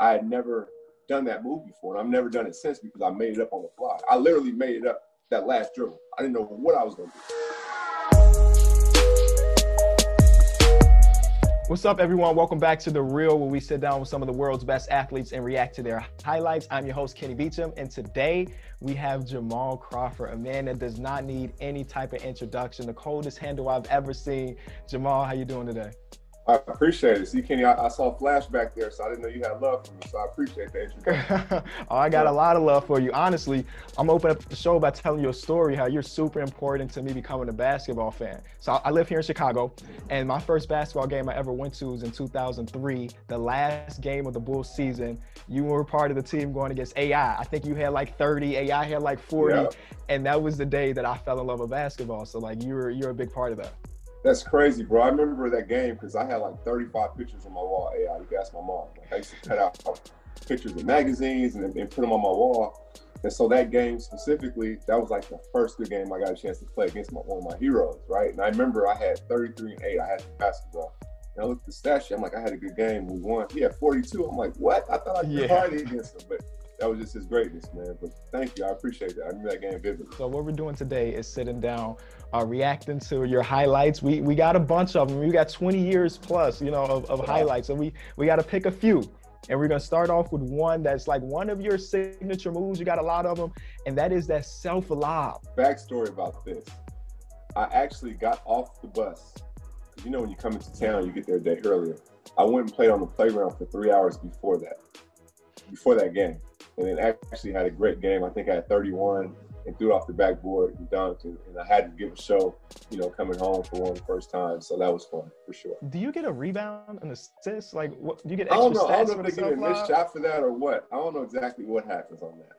I had never done that move before, and I've never done it since because I made it up on the fly. I literally made it up that last dribble. I didn't know what I was going to do. What's up, everyone? Welcome back to The Real, where we sit down with some of the world's best athletes and react to their highlights. I'm your host, Kenny Beecham, and today we have Jamal Crawford, a man that does not need any type of introduction, the coldest handle I've ever seen. Jamal, how you doing today? I appreciate it. See, Kenny, I saw a flashback there, so I didn't know you had love for me, so I appreciate the introduction. Oh, I got a lot of love for you. Honestly, I'm opening up the show by telling you a story, how you're super important to me becoming a basketball fan. So I live here in Chicago, and my first basketball game I ever went to was in 2003, the last game of the Bulls season. You were part of the team going against AI. I think you had like 30, AI had like 40, yeah. And that was the day that I fell in love with basketball. So like you're a big part of that. That's crazy, bro. I remember that game because I had like 35 pictures on my wall. AI, you can ask my mom. Like, I used to cut out pictures of magazines and put them on my wall. And so that game specifically, that was like the first good game I got a chance to play against one of my heroes, right? And I remember I had 33 and 8. I had the basketball. And I looked at the stat sheet. I'm like, I had a good game. We won. He had 42. I'm like, what? I thought I could party against him, but that was just his greatness, man. But thank you. I appreciate that. I remember that game vividly. So what we're doing today is sitting down, reacting to your highlights. We got a bunch of them. We got 20 years plus, you know, of highlights. So we got to pick a few. And we're going to start off with one that's like one of your signature moves. You got a lot of them. And that is that self-lob. Backstory about this. I actually got off the bus. You know, when you come into town, you get there a day earlier. I went and played on the playground for 3 hours before that game. And then actually had a great game. I think I had 31 and threw it off the backboard and dunked. And I had to give a show, you know, coming home for one of the first time. So that was fun, for sure. Do you get a rebound, an assist? Like, what, do you get extra stats? I don't know if they get a missed shot for that or what. I don't know exactly what happens on that.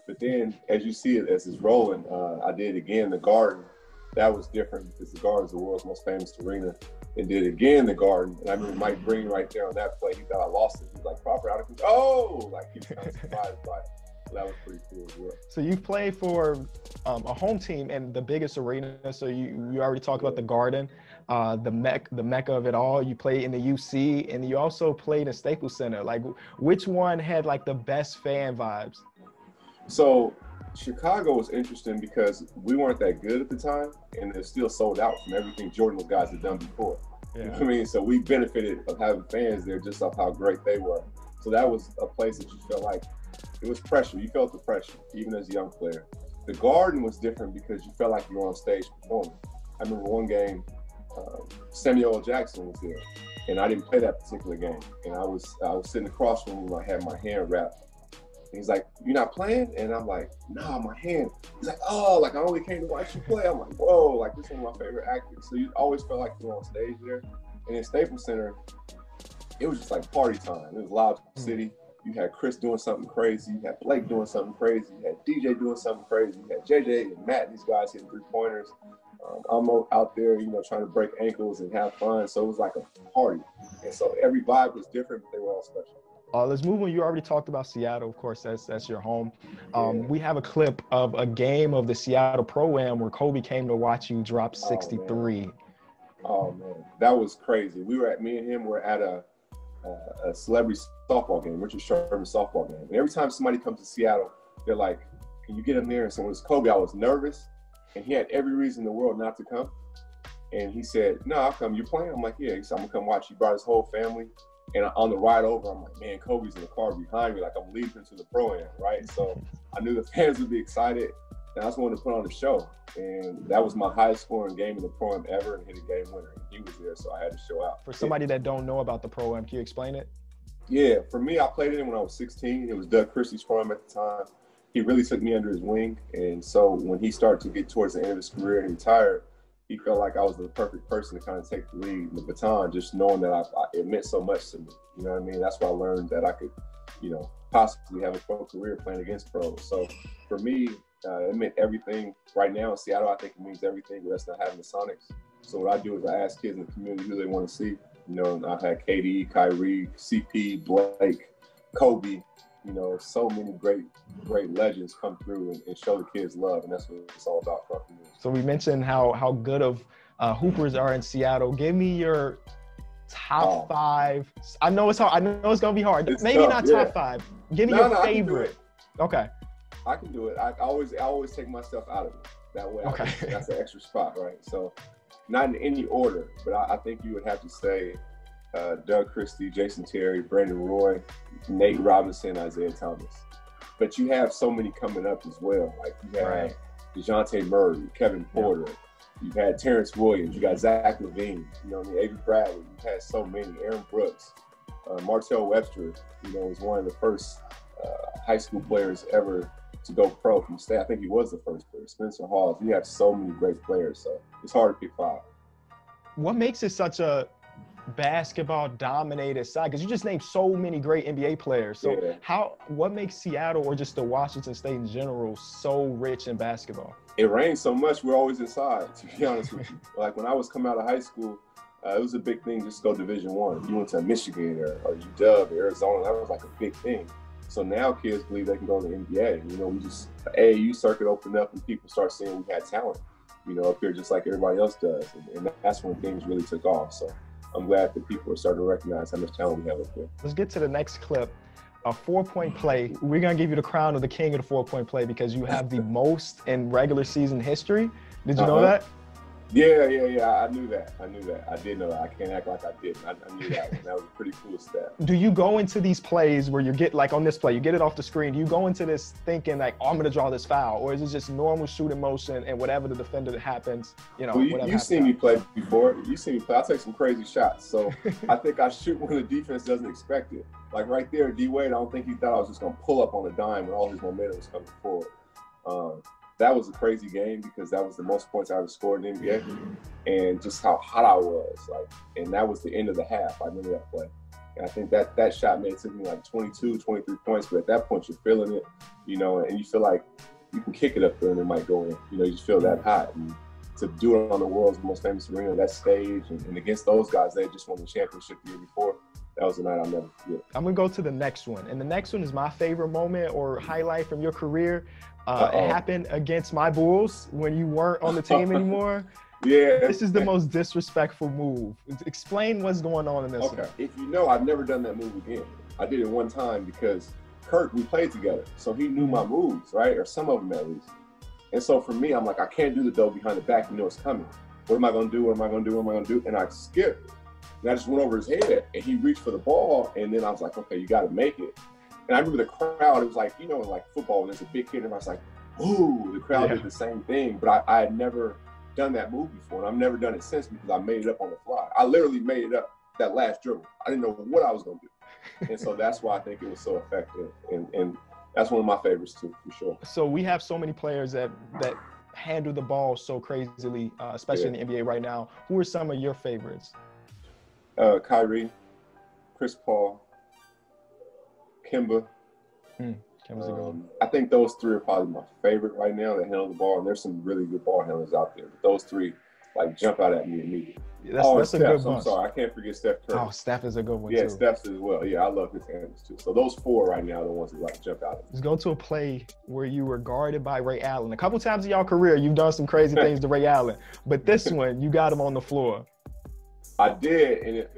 But then, as you see it, as it's rolling, I did it again in the Garden. That was different because the Garden's the world's most famous arena. And did it again in the Garden. And I remember Mike Green right there on that play. He thought I lost it. He was like, Crawford out of control. Oh! Like, he was kind of surprised by it. So that was pretty cool as well. So you played for a home team in the biggest arena. So you already talked about the Garden, the mecca of it all. You played in the UC, and you also played in Staples Center. Like, which one had like the best fan vibes? So Chicago was interesting because we weren't that good at the time, and it still sold out from everything Jordan's guys had done before. Yeah. You know what I mean? So we benefited of having fans there just off how great they were. So that was a place that you felt like it was pressure. You felt the pressure, even as a young player. The Garden was different because you felt like you were on stage performing. I remember one game, Samuel L. Jackson was there, and I didn't play that particular game. And I was sitting across from him, I had my hand wrapped. And he's like, "You're not playing?" And I'm like, "Nah, my hand." He's like, "Oh, like I only came to watch you play." I'm like, "Whoa, like this is one of my favorite actors." So you always felt like you were on stage there. And in Staples Center, it was just like party time. It was Loud City. You had Chris doing something crazy. You had Blake doing something crazy. You had DJ doing something crazy. You had JJ and Matt, these guys hitting three-pointers. I'm out there, you know, trying to break ankles and have fun. So it was like a party. And so every vibe was different, but they were all special. Let's move on. You already talked about Seattle. Of course, that's your home. We have a clip of a game of the Seattle Pro-Am where Kobe came to watch you drop 63. Oh, man. That was crazy. Me and him were at a celebrity softball game, Richard Sherman softball game. And every time somebody comes to Seattle, they're like, "Can you get him there?" And so when it was Kobe, I was nervous. And he had every reason in the world not to come. And he said, "No, I'll come. You playing?" I'm like, "Yeah." He said, "I'm going to come watch." He brought his whole family. And on the ride over, I'm like, "Man, Kobe's in the car behind me. Like, I'm leading him to the Pro-Am," right? So I knew the fans would be excited. And I just wanted to put on the show. And that was my highest scoring game in the Pro-Am ever, and hit a game winner. And he was there, so I had to show out. For somebody that don't know about the Pro-Am, can you explain it? Yeah, for me, I played it when I was 16. It was Doug Christie's Pro-Am at the time. He really took me under his wing. And so when he started to get towards the end of his career and retired, he felt like I was the perfect person to kind of take the lead and the baton, just knowing that it meant so much to me. You know what I mean? That's why I learned that I could, you know, possibly have a pro career playing against pros. So for me, it meant everything. Right now in Seattle, I think it means everything, but that's not having the Sonics. So what I do is I ask kids in the community who they want to see. You know, I've had KD, Kyrie, CP, Blake, Kobe, you know, so many great legends come through and show the kids love, and that's what it's all about for me. So we mentioned how good of hoopers are in Seattle. Give me your top five. I know it's hard. I know it's gonna be hard. It's Maybe tough, not top five. Give me your favorite. Okay. I can do it. I always take myself out of it. That way, okay. That's an extra spot, right? So, not in any order, but I think you would have to say Doug Christie, Jason Terry, Brandon Roy, Nate Robinson, Isaiah Thomas. But you have so many coming up as well. Like you have DeJounte Murray, Kevin Porter. Yeah. You've had Terrence Williams. You got Zach LaVine. You know what I mean? Avery Bradley. You've had so many. Aaron Brooks. Martell Webster, you know, was one of the first high school players ever to go pro from state. I think he was the first player. Spencer Hall. You have so many great players, so it's hard to pick five. What makes it such a basketball-dominated side? Because you just named so many great NBA players. So what makes Seattle or just the Washington State in general so rich in basketball? It rains so much, we're always inside, to be honest with you. Like when I was coming out of high school, it was a big thing just to go Division I. You went to Michigan or UW or Arizona, that was like a big thing. So now kids believe they can go to the NBA. You know, we just, AAU circuit opened up and people start seeing we had talent, you know, up here just like everybody else does. And that's when things really took off. So I'm glad that people are starting to recognize how much talent we have up there. Let's get to the next clip. A 4-point play. We're going to give you the crown of the king of the 4-point play because you have the most in regular season history. Did you know that? Yeah. I knew that. I did know that. I can't act like I didn't. I knew that one. That was a pretty cool stat. Do you go into these plays where you get, like on this play, you get it off the screen, do you go into this thinking like, oh, I'm going to draw this foul? Or is it just normal shooting motion and whatever the defender that happens, you know, well, you've seen me play before. You've seen me play. I take some crazy shots. So I think I shoot when the defense doesn't expect it. Like right there, D-Wade, I don't think he thought I was just going to pull up on a dime when all his momentum was coming forward. That was a crazy game because that was the most points I ever scored in the NBA, and just how hot I was. Like, and that was the end of the half. I remember that play. And I think that shot may have took me like 22, 23 points, but at that point you're feeling it, you know, and you feel like you can kick it up there and it might go in. You know, you just feel that hot. And to do it on the world's most famous arena, that stage, and against those guys, they just won the championship the year before. That was a night I'll never forget. I'm going to go to the next one. And the next one is my favorite moment or highlight from your career. It happened against my Bulls when you weren't on the team anymore. Yeah. This is the most disrespectful move. Explain what's going on in this one. If you know, I've never done that move again. I did it one time because Kirk, we played together. So he knew my moves, right? Or some of them at least. And so for me, I'm like, I can't do the dough behind the back. You know it's coming. What am I going to do? What am I going to do? What am I going to do? And I skipped. And I just went over his head and he reached for the ball. And then I was like, okay, you got to make it. And I remember the crowd, it was like, you know, like football, when there's a big kid, and I was like, ooh, the crowd did the same thing. But I had never done that move before, and I've never done it since because I made it up on the fly. I literally made it up that last dribble. I didn't know what I was going to do. And so that's why I think it was so effective. And that's one of my favorites too, for sure. So we have so many players that handle the ball so crazily, especially in the NBA right now. Who are some of your favorites? Kyrie, Chris Paul, Kemba. Kemba's a good one. I think those three are probably my favorite right now that handle the ball, and there's some really good ball handlers out there. But those three like jump out at me immediately. Yeah, that's a good one. I'm sorry, I can't forget Steph Curry. Oh, Steph is a good one too. Yeah, Steph's as well. Yeah, I love his handles too. So those four right now are the ones that like jump out at me. Let's go to a play where you were guarded by Ray Allen. A couple times in your career, you've done some crazy things to Ray Allen, but this one, you got him on the floor. I did, and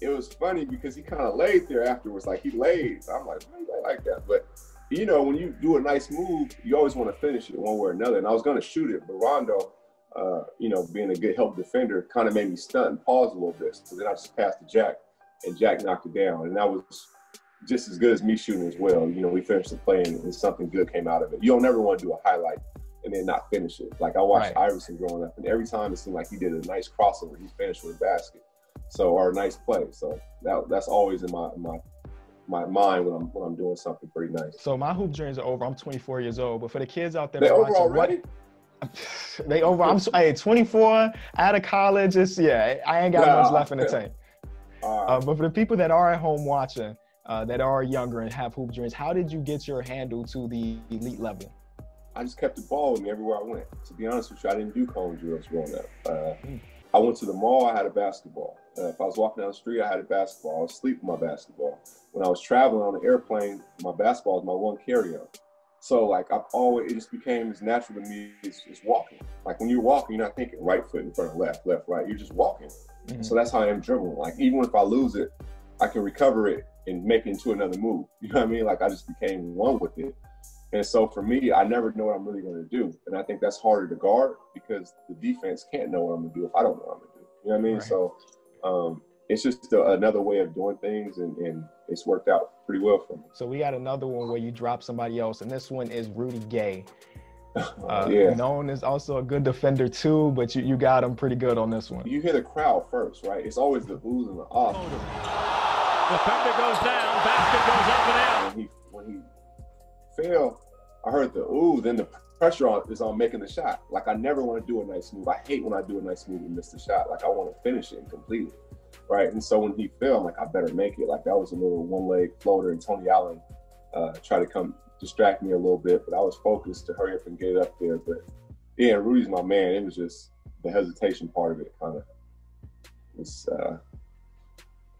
it was funny because he kind of laid there afterwards. Like he laid. I'm like, why you lay like that? But you know, when you do a nice move, you always want to finish it one way or another. And I was going to shoot it, but Rondo, you know, being a good help defender, kind of made me stunt and pause a little bit. So then I just passed to Jack, and Jack knocked it down. And that was just as good as me shooting as well. You know, we finished the play, and something good came out of it. You don't ever want to do a highlight and then not finish it. Like I watched Iverson growing up, and every time it seemed like he did a nice crossover, he finished with a basket. So, or a nice play. So that's always in my mind when I'm doing something pretty nice. So my hoop dreams are over. I'm 24 years old, but for the kids out there, they over already? They over. I'm 24 out of college. I ain't got much left in the tank. But for the people that are at home watching, that are younger and have hoop dreams, how did you get your handle to the elite level? I just kept the ball with me everywhere I went. To be honest with you, I didn't do cone drills growing up. I went to the mall, I had a basketball. If I was walking down the street, I had a basketball. I was asleep with my basketball. When I was traveling on the airplane, my basketball was my one carry-on. So like it just became as natural to me as walking. Like when you're walking, you're not thinking right foot in front of left, right. You're just walking. Mm-hmm. So that's how I am dribbling. Like, even if I lose it, I can recover it and make it into another move. You know what I mean? Like, I just became one with it. And so for me, I never know what I'm really going to do. And I think that's harder to guard because the defense can't know what I'm going to do if I don't know what I'm going to do. You know what I mean? Right. So it's just another way of doing things, and it's worked out pretty well for me. So we got another one where you drop somebody else, and this one is Rudy Gay. Known as also a good defender too, but you got him pretty good on this one. You hear the crowd first, right? It's always the oohs and the ahs. Defender goes down, basket goes up and out. When he fell, I heard the ooh, then the pressure is on making the shot. Like, I never want to do a nice move. I hate when I do a nice move and miss the shot. Like, I want to finish it and complete it, right? And so when he fell, I'm like, I better make it. Like, that was a little one-leg floater, and Tony Allen tried to come distract me a little bit, but I was focused to hurry up and get it up there. But yeah, Rudy's my man. It was just the hesitation part of it kind of was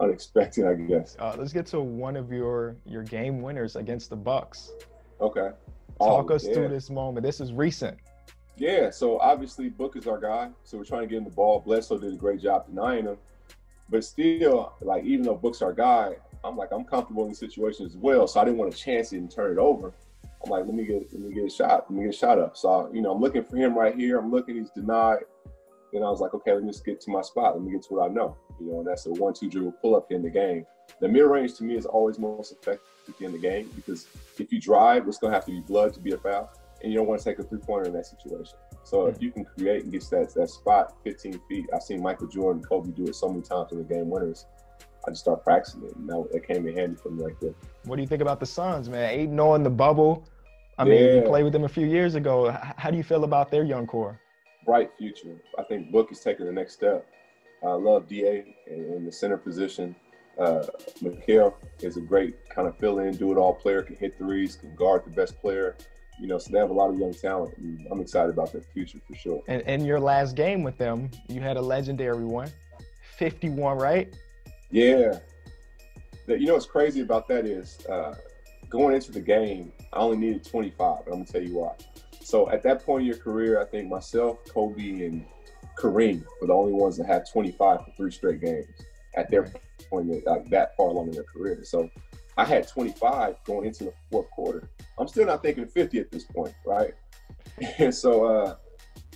unexpected, I guess. Let's get to one of your game winners against the Bucks. Okay. Talk us through this moment. This is recent. Yeah, so obviously Book is our guy, so we're trying to get him the ball. Bledsoe did a great job denying him, but still, like, even though Book's our guy, I'm comfortable in the situation as well, so I didn't want to chance it and turn it over. I'm like, let me get a shot. Let me get a shot up. So, I'm looking for him right here. I'm looking, he's denied. Then I was like, okay, let me just get to my spot. Let me get to what I know. And that's a 1-2 dribble pull-up in the game. The mid-range to me is always most effective in the game because if you drive, it's going to have to be blood to be a foul, and you don't want to take a three-pointer in that situation. So if you can create and get that spot 15 feet, I've seen Michael Jordan, Kobe do it so many times in the game winners. I just started practicing it, and that came in handy for me right there. What do you think about the Suns, man? 8-0 in the bubble. I mean, you played with them a few years ago. How do you feel about their young core? Bright future. I think Book is taking the next step. I love DA in the center position. Mikhail is a great kind of fill-in, do-it-all player, can hit threes, can guard the best player. So they have a lot of young talent, and I'm excited about their future for sure. And in your last game with them, you had a legendary one, 51, right? Yeah. What's crazy about that is going into the game, I only needed 25, and I'm going to tell you why. So at that point in your career, I think myself, Kobe, and Kareem were the only ones that had 25 for 3 straight games at their point, that far along in their career. So I had 25 going into the fourth quarter. I'm still not thinking 50 at this point, right? And so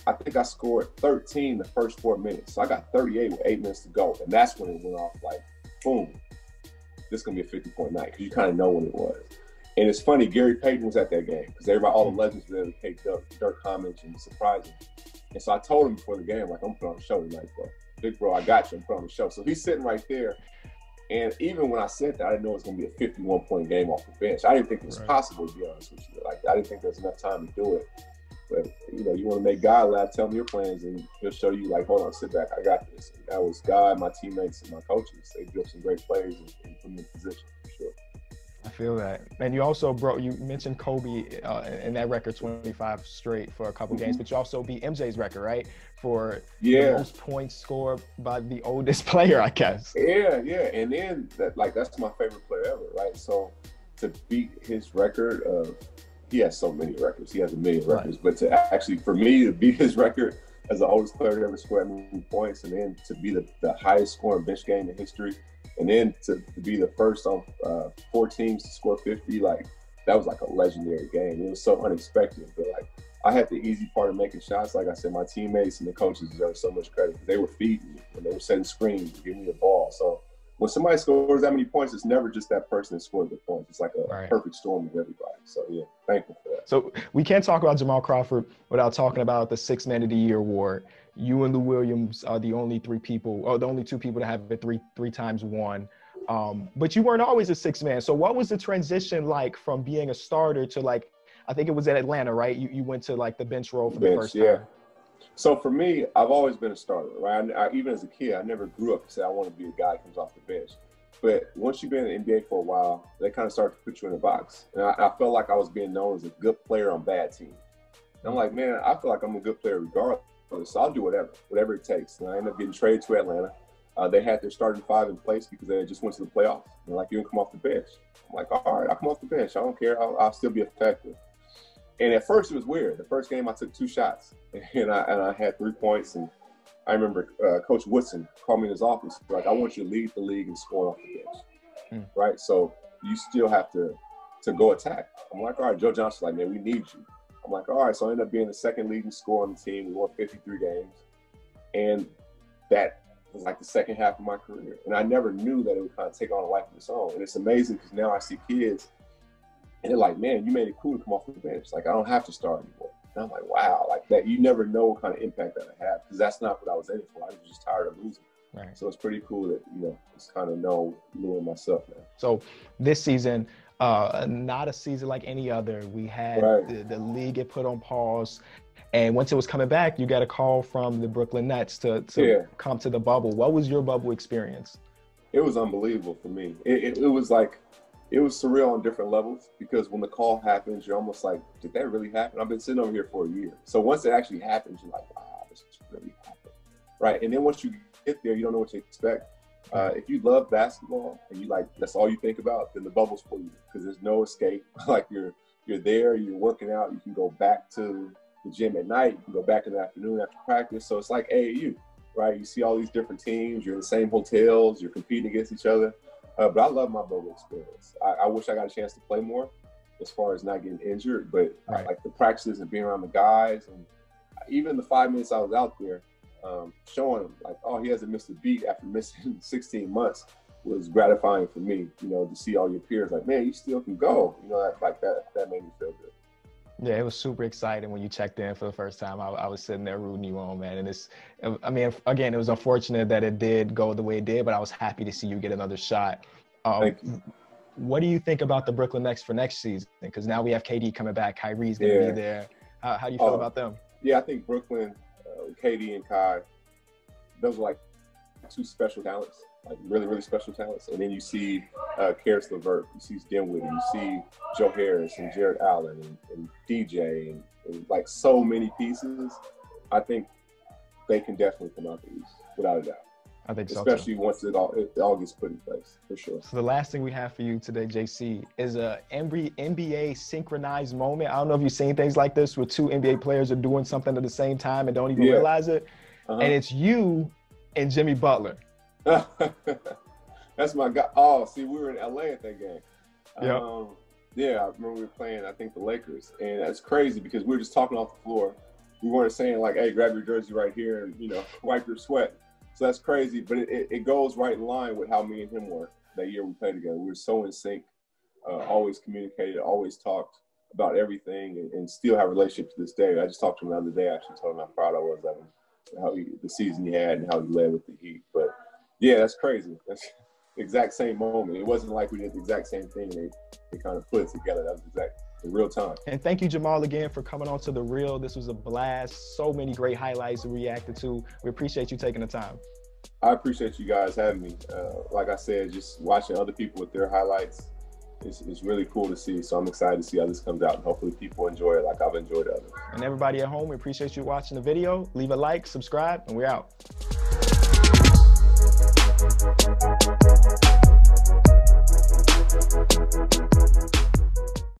I think I scored 13 the first 4 minutes. So I got 38 with 8 minutes to go. And that's when it went off like, boom, this is going to be a 50-point night because you kind of know when it was. And it's funny, Gary Payton was at that game because all the legends were there to take Dirk homage and surprise him. And so I told him before the game, like, I'm putting on a show tonight, bro. Big bro, I got you. I'm putting on a show. So he's sitting right there. And even when I said that, I didn't know it was going to be a 51-point game off the bench. I didn't think it was possible, to be honest with you. Like, I didn't think there was enough time to do it. But, you want to make God laugh, tell him your plans, and he'll show you, like, hold on, sit back, I got this. And that was God, my teammates, and my coaches. They built some great plays and put me in position, for sure. I feel that. And you also, you mentioned Kobe in that record, 25 straight for a couple games, but you also beat MJ's record, right? For the most points scored by the oldest player, I guess. Yeah. And then, that's my favorite player ever, right? So to beat his record he has so many records. He has a million records. But to actually, for me, to beat his record as the oldest player to ever score that many points, and then to be the highest scoring bench game in history, and then to be the first on 4 teams to score 50, that was like a legendary game. It was so unexpected, but I had the easy part of making shots. Like I said, my teammates and the coaches deserve so much credit because they were feeding me and they were setting screens, giving me the ball. So when somebody scores that many points, it's never just that person that scored the points. It's like a perfect storm of everybody. So yeah, thankful for that. So we can't talk about Jamal Crawford without talking about the 6th Man of the Year award. You and Lou Williams are the only 2 people to have it three times won. But you weren't always a 6th man. So what was the transition like from being a starter to I think it was at Atlanta, right? You went to the bench role for the first time. Yeah. So for me, I've always been a starter, right? Even as a kid, I never grew up to say I want to be a guy that comes off the bench. But once you've been in the NBA for a while, they kind of start to put you in a box. And I felt like I was being known as a good player on bad teams. And I'm like, man, I feel like I'm a good player regardless. So I'll do whatever it takes. And I ended up getting traded to Atlanta. They had their starting 5 in place because they just went to the playoffs. They're like, you can come off the bench. I'm like, all right, I'll come off the bench. I don't care. I'll still be effective. And at first it was weird. The first game I took 2 shots and I had 3 points and I remember Coach Woodson called me in his office, like, I want you to lead the league in scoring off the bench, right? So you still have to go attack. I'm like, all right, Joe Johnson's like, man, we need you. I'm like, all right, so I ended up being the second leading scorer on the team. We won 53 games. And that was like the second half of my career. And I never knew that it would kind of take on a life of its own. And it's amazing because now I see kids and they're like, man, you made it cool to come off the bench. Like, I don't have to start anymore. And I'm like, wow, like that, you never know what kind of impact that I have, because that's not what I was in it for. I was just tired of losing. Right. So it's pretty cool that, you know, it's kind of know Lou myself now. So this season, not a season like any other. We had the league get put on pause. And once it was coming back, you got a call from the Brooklyn Nets to come to the bubble. What was your bubble experience? It was unbelievable for me. It was like, it was surreal on different levels, because when the call happens, you're almost like, did that really happen? I've been sitting over here for a year. So once it actually happens, you're like, wow, this really happened, right? And then once you get there, you don't know what to expect. If you love basketball and you like, that's all you think about, then the bubble's for you, because there's no escape. Like you're there, you're working out, you can go back to the gym at night, you can go back in the afternoon after practice. So it's like AAU, right? You see all these different teams, you're in the same hotels, you're competing against each other. But I love my bubble experience. I wish I got a chance to play more as far as not getting injured, but like the practices and being around the guys, and even the 5 minutes I was out there, showing them like, oh, he hasn't missed a beat after missing 16 months was gratifying for me, you know, to see all your peers like, man, you still can go, you know, that made me feel good. Yeah, it was super exciting when you checked in for the first time. I was sitting there rooting you on, man. And I mean, again, it was unfortunate that it did go the way it did, but I was happy to see you get another shot. Thank you. What do you think about the Brooklyn Nets for next season? Because now we have KD coming back, Kyrie's going to be there. How do you feel about them? Yeah, I think Brooklyn, KD and Kai, those are like two special talents, like really, really special talents. And then you see Karis LeVert, you see Dinwiddie, you see Joe Harris and Jared Allen and DJ and like so many pieces. I think they can definitely come out the East, without a doubt. I think so, especially once it all gets put in place, for sure. So the last thing we have for you today, JC, is a NBA synchronized moment. I don't know if you've seen things like this where two NBA players are doing something at the same time and don't even realize it. And it's you and Jimmy Butler. That's my guy. Oh, see, we were in LA at that game. Yeah, I remember we were playing, I think, the Lakers. And that's crazy because we were just talking off the floor. We weren't saying like, hey, grab your jersey right here and, you know, wipe your sweat. So that's crazy, but it goes right in line with how me and him were that year we played together. We were so in sync, always communicated, always talked about everything, and still have a relationship to this day. I just talked to him the other day. I actually told him how proud I was of him, the season he had and how he led with the Heat. But yeah, that's crazy. That's the exact same moment. It wasn't like we did the exact same thing. They kind of put it together. That was in real time. And thank you, Jamal, again for coming on to The Real. This was a blast. So many great highlights we reacted to. We appreciate you taking the time. I appreciate you guys having me. Like I said, just watching other people with their highlights is really cool to see. So I'm excited to see how this comes out, and hopefully people enjoy it like I've enjoyed others. And everybody at home, we appreciate you watching the video. Leave a like, subscribe, and we're out.